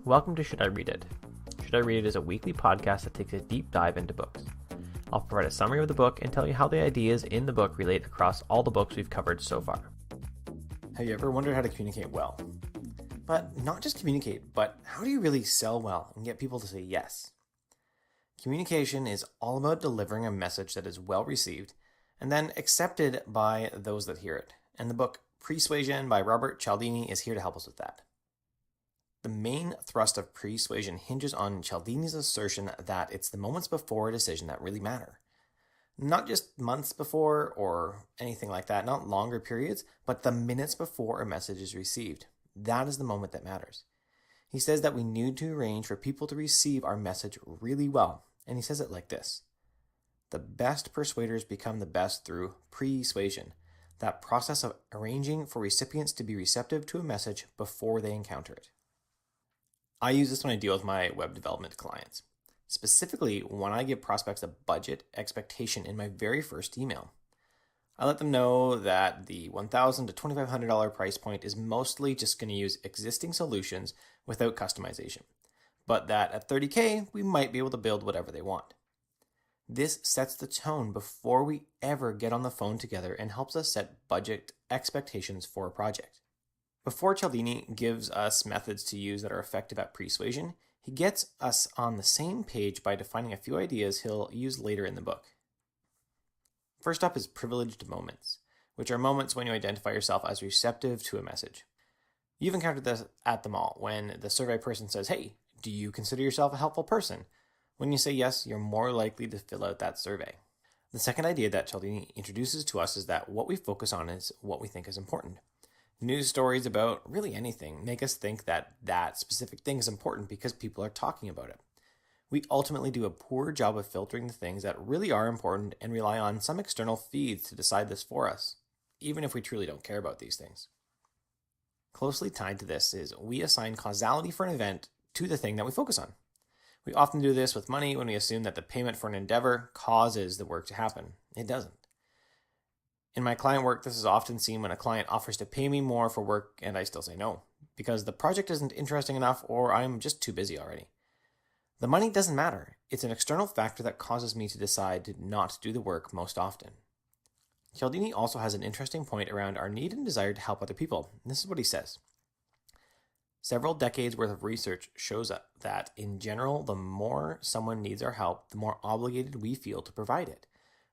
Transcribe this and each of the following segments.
Welcome to Should I Read It? Should I Read It is a weekly podcast that takes a deep dive into books. I'll provide a summary of the book and tell you how the ideas in the book relate across all the books we've covered so far. Have you ever wondered how to communicate well? But not just communicate, but how do you really sell well and get people to say yes? Communication is all about delivering a message that is well received and then accepted by those that hear it. And the book Pre-Suasion by Robert Cialdini is here to help us with that. The main thrust of Pre-Suasion hinges on Cialdini's assertion that it's the moments before a decision that really matter. Not just months before or anything like that, not longer periods, but the minutes before a message is received. That is the moment that matters. He says that we need to arrange for people to receive our message really well, and he says it like this. The best persuaders become the best through pre-suasion, that process of arranging for recipients to be receptive to a message before they encounter it. I use this when I deal with my web development clients, specifically when I give prospects a budget expectation in my very first email. I let them know that the $1,000 to $2,500 price point is mostly just going to use existing solutions without customization, but that at $30,000, we might be able to build whatever they want. This sets the tone before we ever get on the phone together and helps us set budget expectations for a project. Before Cialdini gives us methods to use that are effective at persuasion, he gets us on the same page by defining a few ideas he'll use later in the book. First up is privileged moments, which are moments when you identify yourself as receptive to a message. You've encountered this at the mall when the survey person says, "Hey, do you consider yourself a helpful person?" When you say yes, you're more likely to fill out that survey. The second idea that Cialdini introduces to us is that what we focus on is what we think is important. News stories about really anything make us think that that specific thing is important because people are talking about it. We ultimately do a poor job of filtering the things that really are important and rely on some external feeds to decide this for us, even if we truly don't care about these things. Closely tied to this is we assign causality for an event to the thing that we focus on. We often do this with money when we assume that the payment for an endeavor causes the work to happen. It doesn't. In my client work, this is often seen when a client offers to pay me more for work and I still say no, because the project isn't interesting enough or I'm just too busy already. The money doesn't matter. It's an external factor that causes me to decide to not do the work most often. Cialdini also has an interesting point around our need and desire to help other people. This is what he says. Several decades worth of research shows that, in general, the more someone needs our help, the more obligated we feel to provide it.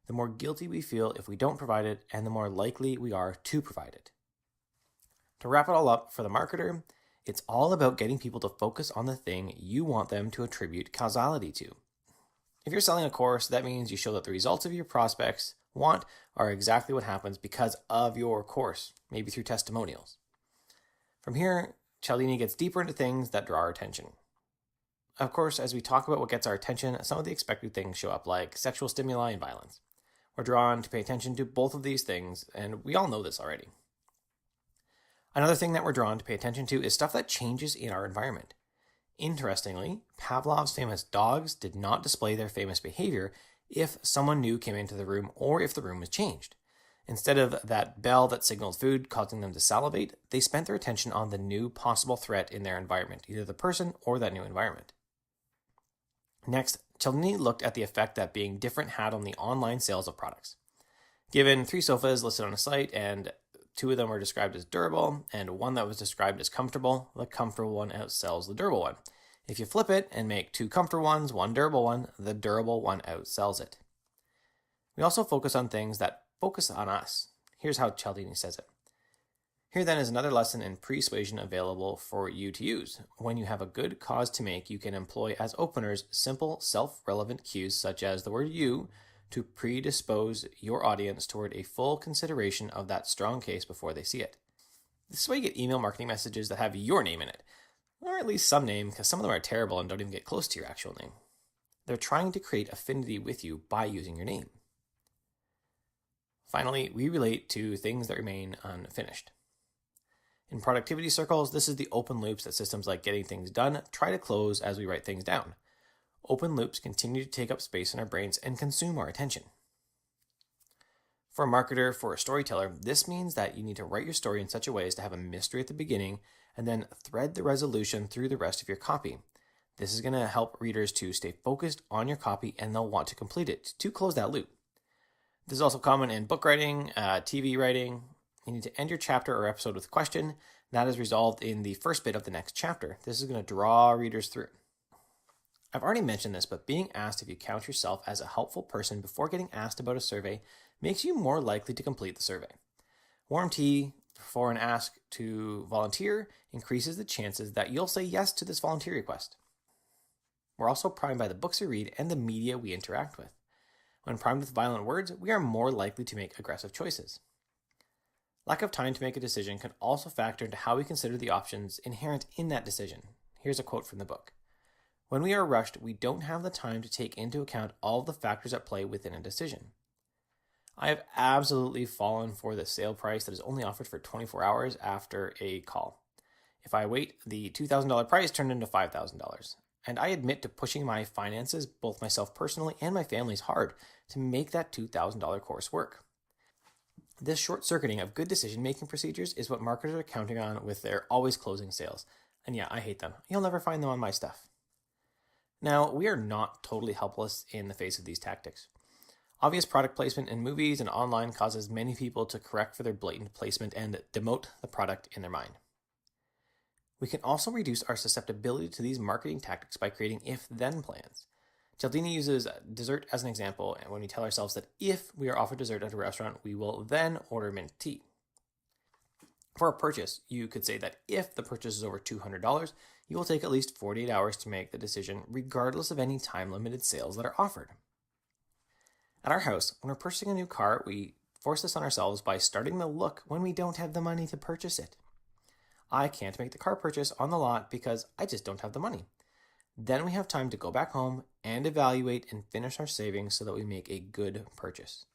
The more guilty we feel if we don't provide it, and the more likely we are to provide it. To wrap it all up, for the marketer, it's all about getting people to focus on the thing you want them to attribute causality to. If you're selling a course, that means you show that the results of your prospects want are exactly what happens because of your course, maybe through testimonials. From here, Cialdini gets deeper into things that draw our attention. Of course, as we talk about what gets our attention, some of the expected things show up like sexual stimuli and violence. We're drawn to pay attention to both of these things, and we all know this already. Another thing that we're drawn to pay attention to is stuff that changes in our environment. Interestingly, Pavlov's famous dogs did not display their famous behavior if someone new came into the room or if the room was changed. Instead of that bell that signaled food causing them to salivate, they spent their attention on the new possible threat in their environment, either the person or that new environment. Next, Cialdini looked at the effect that being different had on the online sales of products. Given 3 sofas listed on a site and 2 of them were described as durable and 1 that was described as comfortable, the comfortable one outsells the durable one. If you flip it and make 2 comfortable ones, 1 durable one, the durable one outsells it. We also focus on things that focus on us. Here's how Cialdini says it. Here then is another lesson in persuasion available for you to use. When you have a good cause to make, you can employ as openers simple self-relevant cues such as the word you to predispose your audience toward a full consideration of that strong case before they see it. This is why you get email marketing messages that have your name in it, or at least some name, because some of them are terrible and don't even get close to your actual name. They're trying to create affinity with you by using your name. Finally, we relate to things that remain unfinished. In productivity circles, this is the open loops that systems like getting things done try to close as we write things down. Open loops continue to take up space in our brains and consume our attention. For a marketer, for a storyteller, this means that you need to write your story in such a way as to have a mystery at the beginning and then thread the resolution through the rest of your copy. This is going to help readers to stay focused on your copy and they'll want to complete it to close that loop. This is also common in book writing, TV writing. You need to end your chapter or episode with a question that is resolved in the first bit of the next chapter. This is going to draw readers through. I've already mentioned this, but being asked if you count yourself as a helpful person before getting asked about a survey makes you more likely to complete the survey. Warm tea before an ask to volunteer increases the chances that you'll say yes to this volunteer request. We're also primed by the books we read and the media we interact with. When primed with violent words, we are more likely to make aggressive choices. Lack of time to make a decision can also factor into how we consider the options inherent in that decision. Here's a quote from the book. When we are rushed, we don't have the time to take into account all of the factors at play within a decision. I have absolutely fallen for the sale price that is only offered for 24 hours after a call. If I wait, the $2,000 price turned into $5,000. And I admit to pushing my finances, both myself personally and my family's hard, to make that $2,000 course work. This short-circuiting of good decision-making procedures is what marketers are counting on with their always closing sales. And yeah, I hate them. You'll never find them on my stuff. Now, we are not totally helpless in the face of these tactics. Obvious product placement in movies and online causes many people to correct for their blatant placement and demote the product in their mind. We can also reduce our susceptibility to these marketing tactics by creating if-then plans. Cialdini uses dessert as an example when we tell ourselves that if we are offered dessert at a restaurant, we will then order mint tea. For a purchase, you could say that if the purchase is over $200, you will take at least 48 hours to make the decision, regardless of any time-limited sales that are offered. At our house, when we're purchasing a new car, we force this on ourselves by starting the look when we don't have the money to purchase it. I can't make the car purchase on the lot because I just don't have the money. Then we have time to go back home and evaluate and finish our savings so that we make a good purchase.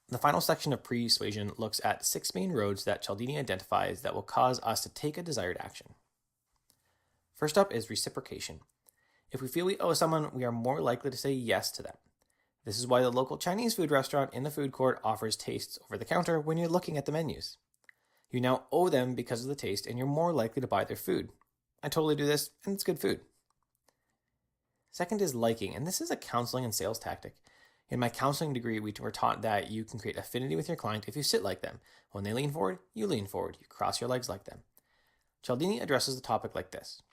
The final section of Pre-Suasion looks at 6 main roads that Cialdini identifies that will cause us to take a desired action. First up is reciprocation. If we feel we owe someone, we are more likely to say yes to them. This is why the local Chinese food restaurant in the food court offers tastes over the counter when you're looking at the menus. You now owe them because of the taste and you're more likely to buy their food. I totally do this and it's good food. Second is liking, and this is a counseling and sales tactic. In my counseling degree, we were taught that you can create affinity with your client if you sit like them. When they lean forward, you lean forward. You cross your legs like them. Cialdini addresses the topic like this.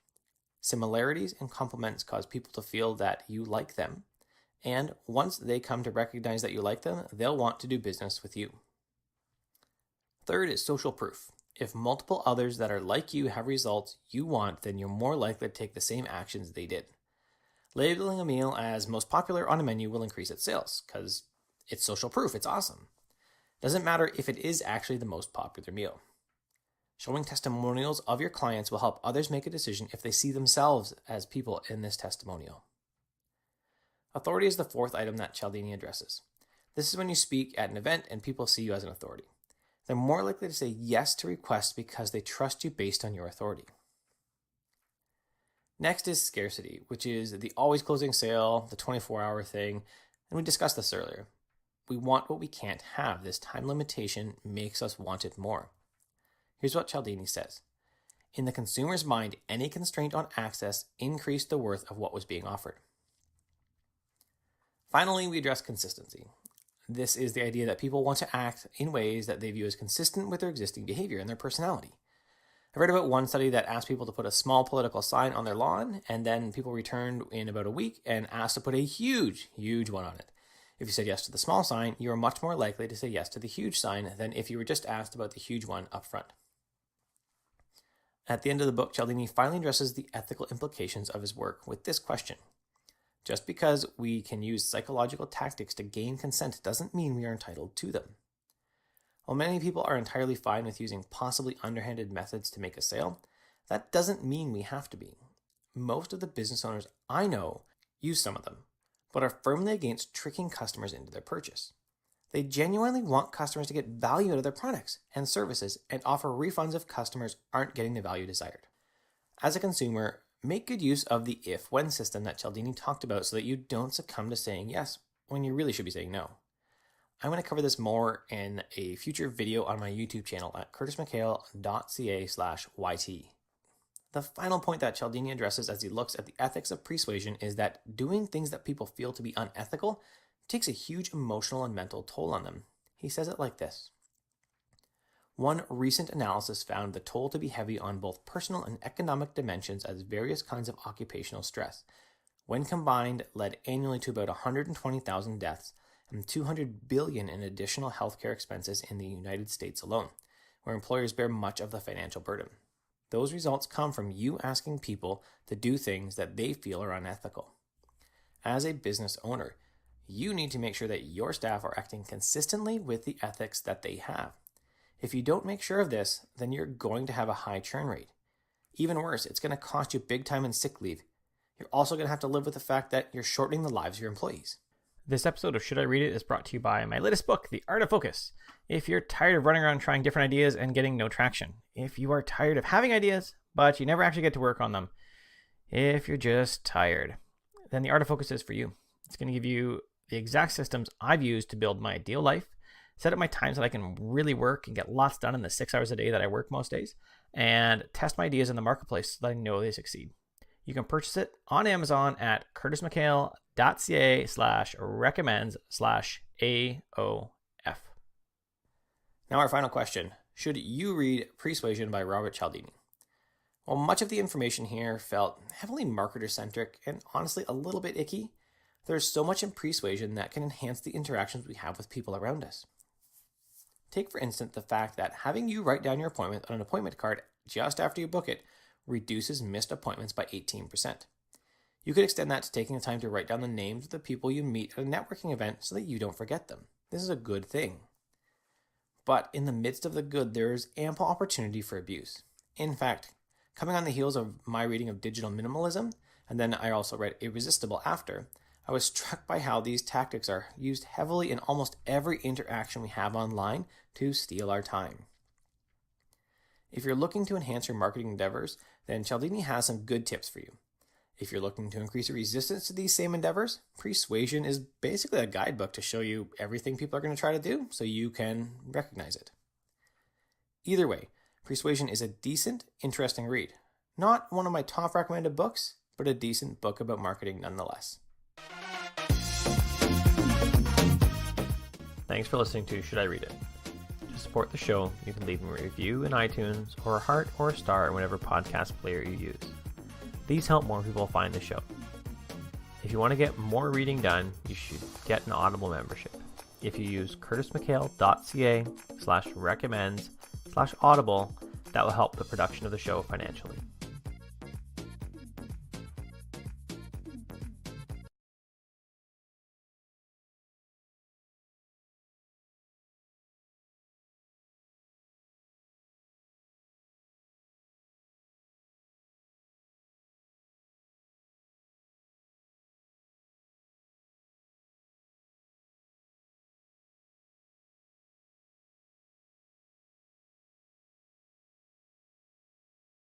Similarities and complements cause people to feel that you like them, and once they come to recognize that you like them, they'll want to do business with you. Third is social proof. If multiple others that are like you have results you want, then you're more likely to take the same actions they did. Labeling a meal as most popular on a menu will increase its sales because it's social proof. It's awesome. Doesn't matter if it is actually the most popular meal. Showing testimonials of your clients will help others make a decision if they see themselves as people in this testimonial. Authority is the fourth item that Cialdini addresses. This is when you speak at an event and people see you as an authority. They're more likely to say yes to requests because they trust you based on your authority. Next is scarcity, which is the always closing sale, the 24-hour thing, and we discussed this earlier. We want what we can't have. This time limitation makes us want it more. Here's what Cialdini says. In the consumer's mind, any constraint on access increased the worth of what was being offered. Finally, we address consistency. This is the idea that people want to act in ways that they view as consistent with their existing behavior and their personality. I read about one study that asked people to put a small political sign on their lawn, and then people returned in about a week and asked to put a huge one on it. If you said yes to the small sign, you are much more likely to say yes to the huge sign than if you were just asked about the huge one up front. At the end of the book, Cialdini finally addresses the ethical implications of his work with this question. Just because we can use psychological tactics to gain consent doesn't mean we are entitled to them. While many people are entirely fine with using possibly underhanded methods to make a sale, that doesn't mean we have to be. Most of the business owners I know use some of them, but are firmly against tricking customers into their purchase. They genuinely want customers to get value out of their products and services and offer refunds if customers aren't getting the value desired. As a consumer, make good use of the if-when system that Cialdini talked about so that you don't succumb to saying yes when you really should be saying no. I'm going to cover this more in a future video on my YouTube channel at curtismchale.ca/YT. The final point that Cialdini addresses as he looks at the ethics of Pre-Suasion is that doing things that people feel to be unethical takes a huge emotional and mental toll on them. He says it like this. One recent analysis found the toll to be heavy on both personal and economic dimensions as various kinds of occupational stress, when combined, led annually to about 120,000 deaths and $200 billion in additional healthcare expenses in the United States alone, where employers bear much of the financial burden. Those results come from you asking people to do things that they feel are unethical. As a business owner, you need to make sure that your staff are acting consistently with the ethics that they have. If you don't make sure of this, then you're going to have a high churn rate. Even worse, it's going to cost you big time in sick leave. You're also going to have to live with the fact that you're shortening the lives of your employees. This episode of Should I Read It is brought to you by my latest book, The Art of Focus. If you're tired of running around trying different ideas and getting no traction, if you are tired of having ideas, but you never actually get to work on them, if you're just tired, then The Art of Focus is for you. It's going to give you the exact systems I've used to build my ideal life, set up my times that I can really work and get lots done in the 6 hours a day that I work most days, and test my ideas in the marketplace so that I know they succeed. You can purchase it on Amazon at curtismchale.ca/recommends/AOF. Now our final question. Should you read Pre-Suasion by Robert Cialdini? While much of the information here felt heavily marketer-centric and honestly a little bit icky, there's so much in Pre-Suasion that can enhance the interactions we have with people around us. Take, for instance, the fact that having you write down your appointment on an appointment card just after you book it reduces missed appointments by 18%. You could extend that to taking the time to write down the names of the people you meet at a networking event so that you don't forget them. This is a good thing. But in the midst of the good, there is ample opportunity for abuse. In fact, coming on the heels of my reading of Digital Minimalism, and then I also read Irresistible after, I was struck by how these tactics are used heavily in almost every interaction we have online to steal our time. If you're looking to enhance your marketing endeavors, then Cialdini has some good tips for you. If you're looking to increase your resistance to these same endeavors, Pre-Suasion is basically a guidebook to show you everything people are going to try to do so you can recognize it. Either way, Pre-Suasion is a decent, interesting read. Not one of my top recommended books, but a decent book about marketing nonetheless. Thanks for listening to Should I Read It? To support the show, you can leave me a review in iTunes or a heart or a star in whatever podcast player you use. These help more people find the show. If you want to get more reading done, you should get an Audible membership. If you use curtismchale.ca/recommends/audible, that will help the production of the show financially.